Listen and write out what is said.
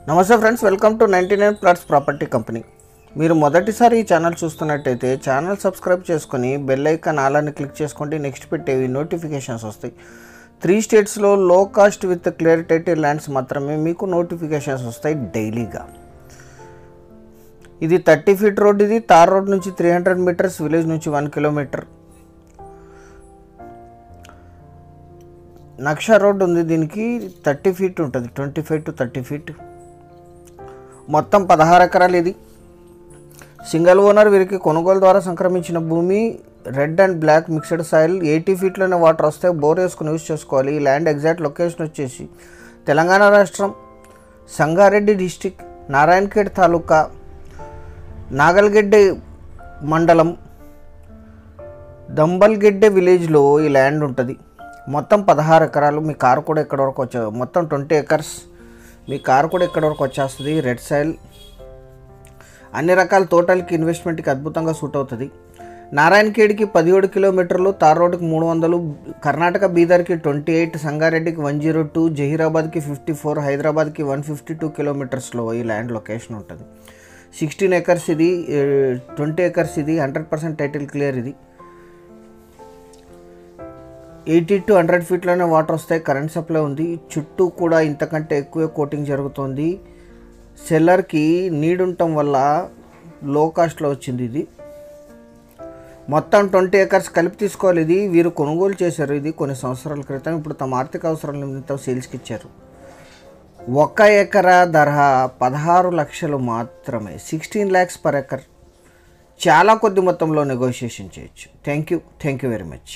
నమస్తే friends, welcome to 99 plots property company. మీరు మొదటిసారి ఈ ఛానల్ చూస్తున్నట్టయితే ఛానల్ సబ్స్క్రైబ్ చేసుకొని బెల్ ఐకాన్ ఆల్ క్లిక్ చేసుకోండి. నెక్స్ట్ పెట్టేవి నోటిఫికేషన్స్ వస్తాయి. 3 స్టేట్స్లో లో cost with clear title lands మాత్రమే మీకు నోటిఫికేషన్స్ వస్తాయి డైలీగా. ఇది 30 ఫీట్ రోడ్. ఇది తార్ రోడ్ నుంచి 300 మీటర్స్, విలేజ్ నుంచి 1 కిలోమీటర్. నక్షా రోడ్ ఉంది, దీనికి 30 ఫీట్ ఉంటుంది, 25 to 30 ఫీట్. మొత్తం 16 ఎకరాలు. ఇది సింగిల్ ఓనర్. వీరికి కొనుగోలు ద్వారా సంక్రమించిన భూమి. Red and black mixed soil. 80 ఫీట్లోనే వాటర్ వస్తే బోర్ వేసుకుని యూజ్ చేసుకోవాలి. ఈ ల్యాండ్ ఎగ్జాక్ట్ లొకేషన్ వచ్చేసి తెలంగాణ రాష్ట్రం, సంగారెడ్డి డిస్టిక్, నారాయణఖేడ్ తాలూకా, నాగల్గెడ్డే మండలం, దంబల్గెడ్డే విలేజ్లో ఈ ల్యాండ్ ఉంటుంది. మొత్తం 16 ఎకరాలు. మీ కారు కూడా ఎక్కడి వరకు వచ్చే మొత్తం 20 ఎకర్స్. మీ కారు కూడా ఎక్కడి వరకు వచ్చేస్తుంది. Red soil. అన్ని రకాల తోటలకి, ఇన్వెస్ట్మెంట్కి అద్భుతంగా సూట్ అవుతుంది. నారాయణఖేడ్కి 17 కిలోమీటర్లు, తార్ రోడ్కి 300, కర్ణాటక బీదర్కి 28, సంగారెడ్డికి 102, జహీరాబాద్కి 54, హైదరాబాద్కి 152 కిలోమీటర్స్లో ఈ ల్యాండ్ లొకేషన్ ఉంటుంది. 16 ఎకర్స్ ఇది, 20 ఎకర్స్ ఇది. 100% టైటిల్ క్లియర్. ఇది 80 to 100 ఫీట్లోనే వాటర్ వస్తాయి. కరెంట్ సప్లై ఉంది. చుట్టూ కూడా ఇంతకంటే ఎక్కువే కోటింగ్ జరుగుతుంది. సెల్లర్కి నీడ్ ఉండటం వల్ల లో కాస్ట్లో వచ్చింది. ఇది మొత్తం 20 ఎకర్స్ కలిపి తీసుకోవాలి. ఇది వీరు కొనుగోలు చేశారు. ఇది కొన్ని సంవత్సరాల క్రితం. ఇప్పుడు తమ ఆర్థిక అవసరాల నిమిత్తం సేల్స్కి ఇచ్చారు. 1 ఎకరా ధర 16 లక్షలు మాత్రమే. 16 lakhs per acre. చాలా కొద్ది మొత్తంలో నెగోషియేషన్ చేయొచ్చు. Thank you very much.